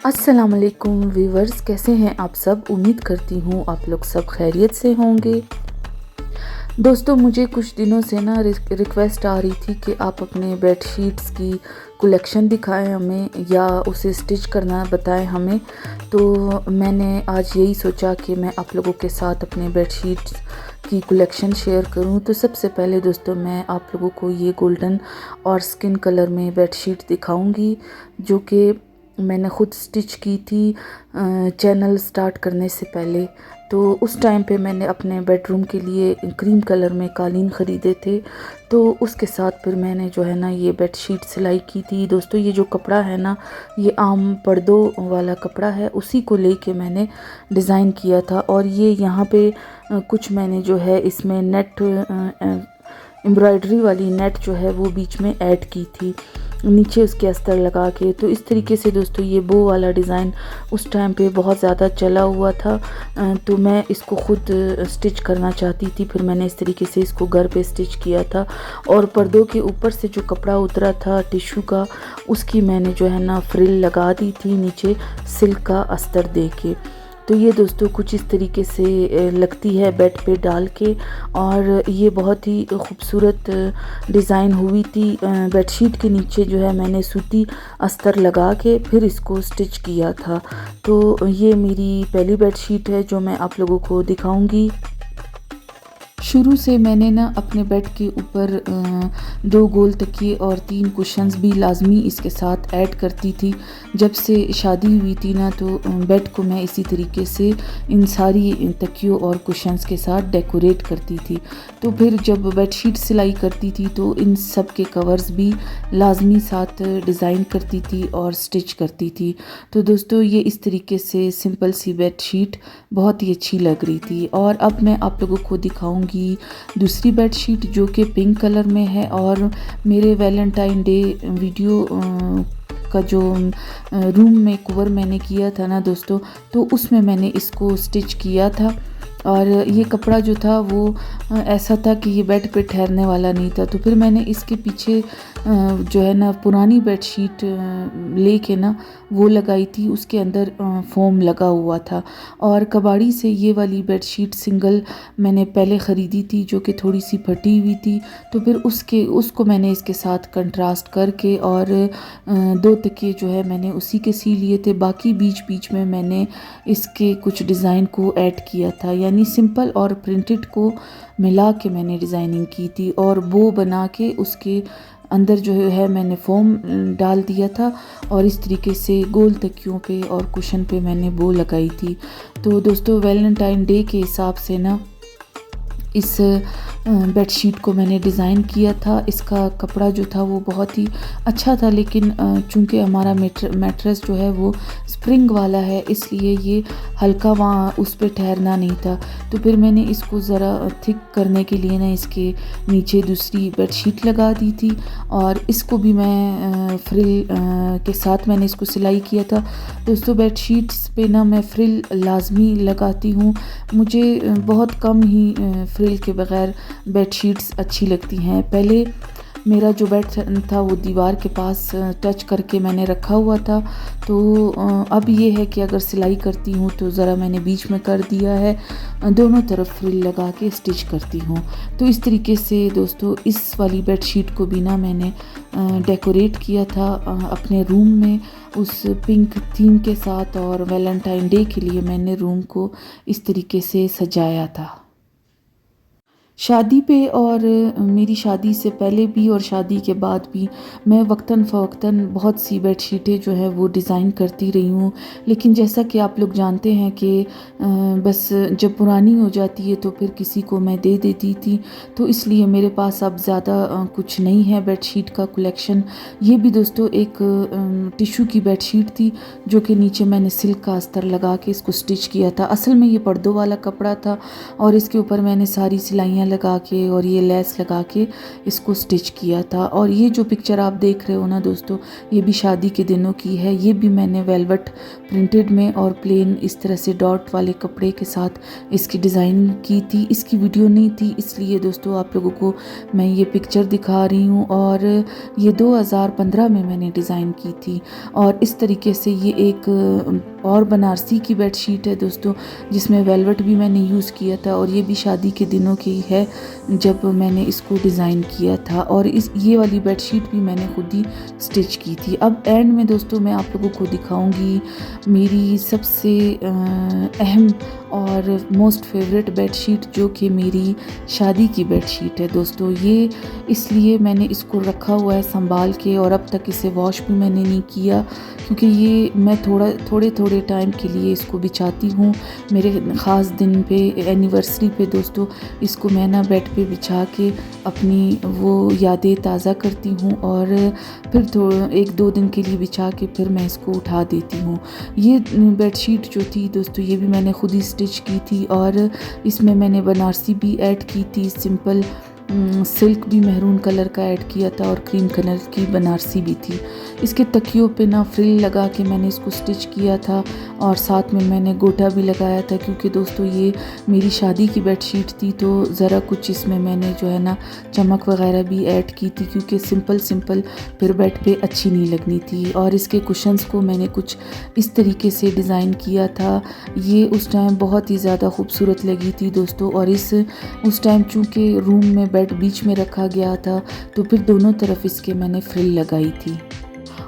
अस्सलाम वालेकुम व्यूवर्स, कैसे हैं आप सब। उम्मीद करती हूँ आप लोग सब खैरियत से होंगे। दोस्तों, मुझे कुछ दिनों से ना रिक्वेस्ट आ रही थी कि आप अपने बेडशीट्स की कलेक्शन दिखाएं हमें या उसे स्टिच करना बताएं हमें। तो मैंने आज यही सोचा कि मैं आप लोगों के साथ अपने बेडशीट्स की कलेक्शन शेयर करूं। तो सबसे पहले दोस्तों, मैं आप लोगों को ये गोल्डन और स्किन कलर में बेडशीट दिखाऊंगी जो कि मैंने ख़ुद स्टिच की थी चैनल स्टार्ट करने से पहले। तो उस टाइम पे मैंने अपने बेडरूम के लिए क्रीम कलर में कालीन ख़रीदे थे, तो उसके साथ फिर मैंने जो है ना ये बेडशीट सिलाई की थी। दोस्तों, ये जो कपड़ा है ना, ये आम पर्दों वाला कपड़ा है, उसी को लेके मैंने डिज़ाइन किया था। और ये यहाँ पे कुछ मैंने जो है इसमें नेट एम्ब्रॉयडरी वाली नेट जो है वो बीच में ऐड की थी, नीचे उसके अस्तर लगा के। तो इस तरीके से दोस्तों ये बो वाला डिज़ाइन उस टाइम पे बहुत ज़्यादा चला हुआ था, तो मैं इसको ख़ुद स्टिच करना चाहती थी। फिर मैंने इस तरीके से इसको घर पे स्टिच किया था और पर्दों के ऊपर से जो कपड़ा उतरा था टिश्यू का, उसकी मैंने जो है ना फ्रिल लगा दी थी नीचे सिल्क का अस्तर दे के। तो ये दोस्तों कुछ इस तरीके से लगती है बेड पे डाल के, और ये बहुत ही खूबसूरत डिज़ाइन हुई थी। बेडशीट के नीचे जो है मैंने सूती अस्तर लगा के फिर इसको स्टिच किया था। तो ये मेरी पहली बेडशीट है जो मैं आप लोगों को दिखाऊंगी। शुरू से मैंने ना अपने बेड के ऊपर 2 गोल तकिए और 3 कुशन्स भी लाजमी इसके साथ ऐड करती थी। जब से शादी हुई थी ना, तो बेड को मैं इसी तरीके से इन सारी तकियों और कुशन्स के साथ डेकोरेट करती थी। तो फिर जब बेडशीट सिलाई करती थी तो इन सब के कवर्स भी लाजमी साथ डिज़ाइन करती थी और स्टिच करती थी। तो दोस्तों, ये इस तरीके से सिंपल सी बेडशीट बहुत ही अच्छी लग रही थी। और अब मैं आप लोगों को दिखाऊंगी दूसरी बेडशीट जो कि पिंक कलर में है। और मेरे वैलेंटाइन डे वीडियो का जो रूम में कवर मैंने किया था ना दोस्तों, तो उसमें मैंने इसको स्टिच किया था। और ये कपड़ा जो था वो ऐसा था कि ये बेड पे ठहरने वाला नहीं था। तो फिर मैंने इसके पीछे जो है ना पुरानी बेडशीट लेके ना वो लगाई थी, उसके अंदर फोम लगा हुआ था। और कबाड़ी से ये वाली बेडशीट सिंगल मैंने पहले ख़रीदी थी जो कि थोड़ी सी फटी हुई थी। तो फिर उसको मैंने इसके साथ कंट्रास्ट करके और 2 तकिए जो है मैंने उसी के सी लिए थे। बाकी बीच बीच में मैंने इसके कुछ डिज़ाइन को ऐड किया था, यानी सिंपल और प्रिंटेड को मिला के मैंने डिज़ाइनिंग की थी। और बो बना के उसके अंदर जो है मैंने फोम डाल दिया था और इस तरीके से गोल तकियों पे और कुशन पे मैंने बो लगाई थी। तो दोस्तों, वैलेंटाइन डे के हिसाब से ना इस बेडशीट को मैंने डिज़ाइन किया था। इसका कपड़ा जो था वो बहुत ही अच्छा था, लेकिन चूंकि हमारा मैट्रेस जो है वो स्प्रिंग वाला है, इसलिए ये हल्का वहाँ उस पर ठहरना नहीं था। तो फिर मैंने इसको ज़रा थिक करने के लिए ना इसके नीचे दूसरी बेडशीट लगा दी थी और इसको भी मैं फ्रिल के साथ मैंने इसको सिलाई किया था। दोस्तों, बेडशीट्स पे ना मैं फ्रिल लाजमी लगाती हूँ। मुझे बहुत कम ही फ्रिल के बग़ैर बेडशीट्स अच्छी लगती हैं। पहले मेरा जो बेड था वो दीवार के पास टच करके मैंने रखा हुआ था, तो अब ये है कि अगर सिलाई करती हूँ तो ज़रा मैंने बीच में कर दिया है, दोनों तरफ फ्रिल लगा के स्टिच करती हूँ। तो इस तरीके से दोस्तों इस वाली बेडशीट को भी ना मैंने डेकोरेट किया था अपने रूम में उस पिंक थीम के साथ, और वैलेंटाइन डे के लिए मैंने रूम को इस तरीके से सजाया था। शादी पे और मेरी शादी से पहले भी और शादी के बाद भी मैं वक्तन फ़वक्तन बहुत सी बेडशीटें जो है वो डिज़ाइन करती रही हूँ। लेकिन जैसा कि आप लोग जानते हैं कि बस जब पुरानी हो जाती है तो फिर किसी को मैं दे देती थी। तो इसलिए मेरे पास अब ज़्यादा कुछ नहीं है बेडशीट का कलेक्शन। ये भी दोस्तों एक टिश्यू की बेडशीट थी जो कि नीचे मैंने सिल्क का अस्तर लगा के इसको स्टिच किया था। असल में ये पर्दों वाला कपड़ा था और इसके ऊपर मैंने सारी सिलाइयाँ लगा के और ये लेस लगा के इसको स्टिच किया था। और ये जो पिक्चर आप देख रहे हो ना दोस्तों, ये भी शादी के दिनों की है। ये भी मैंने वेलवेट प्रिंटेड में और प्लेन इस तरह से डॉट वाले कपड़े के साथ इसकी डिज़ाइन की थी। इसकी वीडियो नहीं थी इसलिए दोस्तों आप लोगों को मैं ये पिक्चर दिखा रही हूँ। और ये 2015 में मैंने डिज़ाइन की थी। और इस तरीके से ये एक और बनारसी की बेडशीट है दोस्तों, जिसमें वेलवेट भी मैंने यूज़ किया था। और ये भी शादी के दिनों की है जब मैंने इसको डिज़ाइन किया था। और ये वाली बेडशीट भी मैंने खुद ही स्टिच की थी। अब एंड में दोस्तों मैं आप लोगों को दिखाऊंगी मेरी सबसे अहम और मोस्ट फेवरेट बेडशीट, जो कि मेरी शादी की बेडशीट है दोस्तों। ये इसलिए मैंने इसको रखा हुआ है संभाल के, और अब तक इसे वॉश भी मैंने नहीं किया क्योंकि ये मैं थोड़े टाइम के लिए इसको बिछाती हूँ। मेरे ख़ास दिन पे, एनिवर्सरी पे दोस्तों, इसको मैं ना बेड पे बिछा के अपनी वो यादें ताज़ा करती हूँ और फिर 1-2 दिन के लिए बिछा के फिर मैं इसको उठा देती हूँ। ये बेडशीट जो थी दोस्तों, ये भी मैंने खुद ही स्टिच की थी और इसमें मैंने बनारसी भी ऐड की थी, सिंपल सिल्क भी मेहरून कलर का ऐड किया था और क्रीम कलर की बनारसी भी थी। इसके तकियों पे ना फ्रिल लगा के मैंने इसको स्टिच किया था और साथ में मैंने गोटा भी लगाया था क्योंकि दोस्तों ये मेरी शादी की बेडशीट थी तो ज़रा कुछ इसमें मैंने जो है ना चमक वगैरह भी ऐड की थी क्योंकि सिंपल फिर बेड पे अच्छी नहीं लगनी थी। और इसके कुशन्स को मैंने कुछ इस तरीके से डिज़ाइन किया था। ये उस टाइम बहुत ही ज़्यादा खूबसूरत लगी थी दोस्तों। और उस टाइम चूँकि रूम में बेड बीच में रखा गया था तो फिर दोनों तरफ इसके मैंने फ्रिल लगाई थी।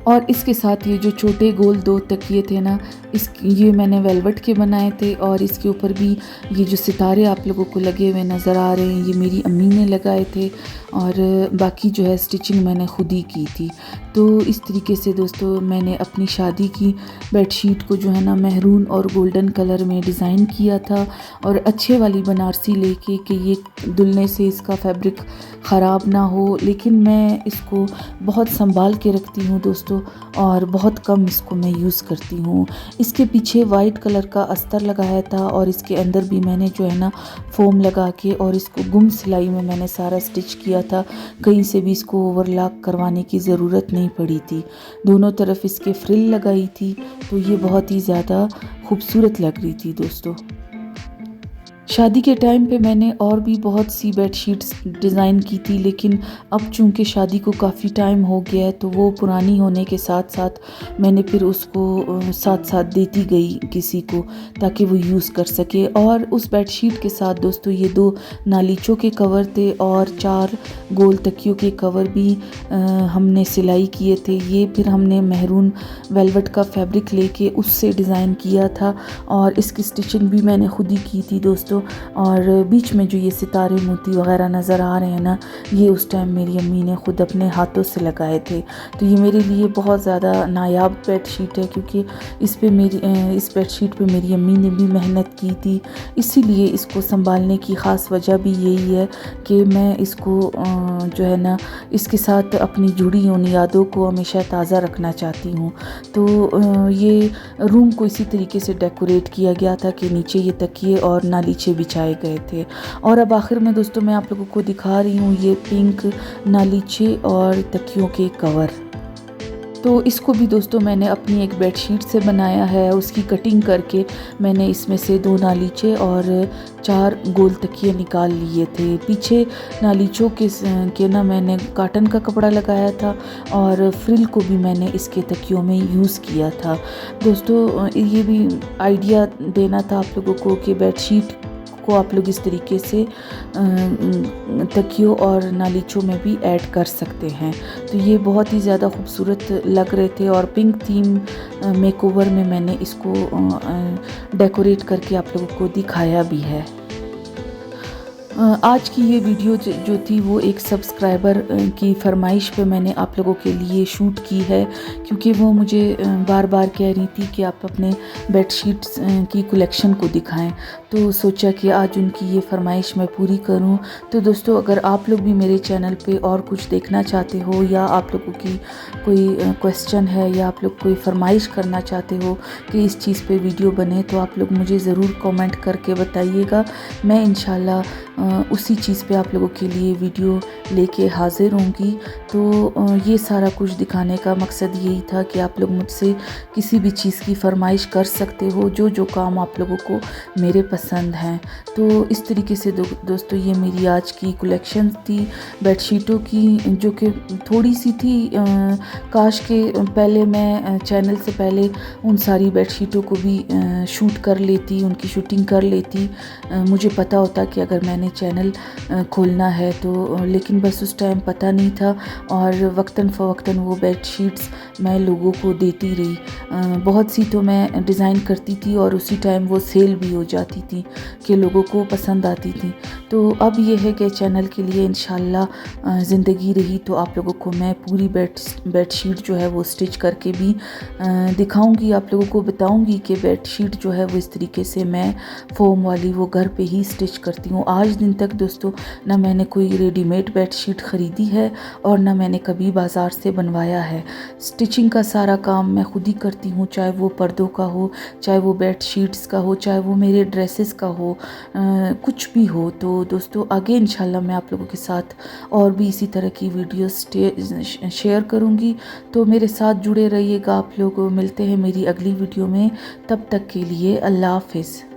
और इसके साथ ये जो छोटे गोल 2 तकिए थे ना, ये मैंने वेलवेट के बनाए थे। और इसके ऊपर भी ये जो सितारे आप लोगों को लगे हुए नज़र आ रहे हैं, ये मेरी अम्मी ने लगाए थे और बाकी जो है स्टिचिंग मैंने खुद ही की थी। तो इस तरीके से दोस्तों मैंने अपनी शादी की बेडशीट को जो है ना मेहरून और गोल्डन कलर में डिज़ाइन किया था और अच्छे वाली बनारसी लेके कि ये धुलने से इसका फैब्रिक ख़राब ना हो। लेकिन मैं इसको बहुत संभाल के रखती हूँ दोस्तों और बहुत कम इसको मैं यूज़ करती हूँ। इसके पीछे वाइट कलर का अस्तर लगाया था और इसके अंदर भी मैंने जो है ना फोम लगा के और इसको गुम सिलाई में मैंने सारा स्टिच किया था। कहीं से भी इसको ओवरलॉक करवाने की ज़रूरत नहीं पड़ी थी। दोनों तरफ इसके फ्रिल लगाई थी तो ये बहुत ही ज़्यादा खूबसूरत लग रही थी दोस्तों। शादी के टाइम पे मैंने और भी बहुत सी बेडशीट्स डिज़ाइन की थी, लेकिन अब चूँकि शादी को काफ़ी टाइम हो गया है तो वो पुरानी होने के साथ साथ मैंने फिर उसको साथ साथ देती गई किसी को ताकि वो यूज़ कर सके। और उस बेडशीट के साथ दोस्तों ये 2 नालीचों के कवर थे और 4 गोल तकियों के कवर भी हमने सिलाई किए थे। ये फिर हमने मेहरून वेलवेट का फैब्रिक लेके उससे डिज़ाइन किया था और इसकी स्टिचिंग भी मैंने खुद ही की थी दोस्तों। और बीच में जो ये सितारे मोती वगैरह नज़र आ रहे हैं ना, ये उस टाइम मेरी अम्मी ने खुद अपने हाथों से लगाए थे। तो ये मेरे लिए बहुत ज़्यादा नायाब बेडशीट है क्योंकि इस बेडशीट पे मेरी अम्मी ने भी मेहनत की थी। इसीलिए इसको संभालने की ख़ास वजह भी यही है कि मैं इसको जो है ना इसके साथ अपनी जुड़ी उन यादों को हमेशा ताज़ा रखना चाहती हूँ। तो ये रूम को इसी तरीके से डेकोरेट किया गया था कि नीचे ये तकिए और नालीचे बिछाए गए थे। और अब आखिर में दोस्तों मैं आप लोगों को दिखा रही हूँ ये पिंक नालीचे और तकियों के कवर। तो इसको भी दोस्तों मैंने अपनी एक बेडशीट से बनाया है। उसकी कटिंग करके मैंने इसमें से 2 नालीचे और 4 गोल तकिए निकाल लिए थे। पीछे नालीचों के ना मैंने कॉटन का कपड़ा लगाया था और फ्रिल को भी मैंने इसके तकियों में यूज़ किया था। दोस्तों ये भी आइडिया देना था आप लोगों को कि बेडशीट को आप लोग इस तरीके से तकियों और नालीचों में भी ऐड कर सकते हैं। तो ये बहुत ही ज़्यादा खूबसूरत लग रहे थे और पिंक थीम मेकओवर में मैंने इसको डेकोरेट करके आप लोगों को दिखाया भी है। आज की ये वीडियो जो थी वो एक सब्सक्राइबर की फरमाइश पे मैंने आप लोगों के लिए शूट की है, क्योंकि वो मुझे बार बार कह रही थी कि आप अपने बेडशीट्स की कलेक्शन को दिखाएं। तो सोचा कि आज उनकी ये फरमाइश मैं पूरी करूं। तो दोस्तों, अगर आप लोग भी मेरे चैनल पे और कुछ देखना चाहते हो, या आप लोगों की कोई क्वेश्चन है, या आप लोग कोई फरमाइश करना चाहते हो कि इस चीज़ पे वीडियो बने, तो आप लोग मुझे ज़रूर कमेंट करके बताइएगा। मैं इंशाल्लाह उसी चीज़ पे आप लोगों के लिए वीडियो लेके हाज़िर होंगी। तो ये सारा कुछ दिखाने का मकसद यही था कि आप लोग मुझसे किसी भी चीज़ की फरमाइश कर सकते हो, जो काम आप लोगों को मेरे पसंद हैं। तो इस तरीके से दोस्तों, ये मेरी आज की कलेक्शन थी बेडशीटों की, जो कि थोड़ी सी थी। काश के पहले मैं चैनल से पहले उन सारी बेडशीटों को भी शूट कर लेती, उनकी शूटिंग कर लेती। मुझे पता होता कि अगर मैंने चैनल खोलना है तो, लेकिन बस उस टाइम पता नहीं था, और वक्तन फ़वक्तन वो बेडशीट्स मैं लोगों को देती रही। बहुत सी तो मैं डिज़ाइन करती थी और उसी टाइम वो सेल भी हो जाती थी कि लोगों को पसंद आती थी। तो अब ये है कि चैनल के लिए इंशाल्लाह ज़िंदगी रही तो आप लोगों को मैं पूरी बेडशीट जो है वो स्टिच करके भी दिखाऊंगी, आप लोगों को बताऊंगी कि बेडशीट जो है वो इस तरीके से मैं फ़ोम वाली वो घर पे ही स्टिच करती हूँ। आज दिन तक दोस्तों, ना मैंने कोई रेडीमेड बेडशीट ख़रीदी है और ना मैंने कभी बाज़ार से बनवाया है। स्टिचिंग का सारा काम मैं खुद ही करती हूँ, चाहे वो पर्दों का हो, चाहे वो बेडशीट्स का हो, चाहे वो मेरे ड्रेसेस का हो, कुछ भी हो। तो दोस्तों, आगे इंशाल्लाह मैं आप लोगों के साथ और भी इसी तरह की वीडियोस शेयर करूँगी। तो मेरे साथ जुड़े रहिएगा आप लोग। मिलते हैं मेरी अगली वीडियो में, तब तक के लिए अल्लाह हाफिज़।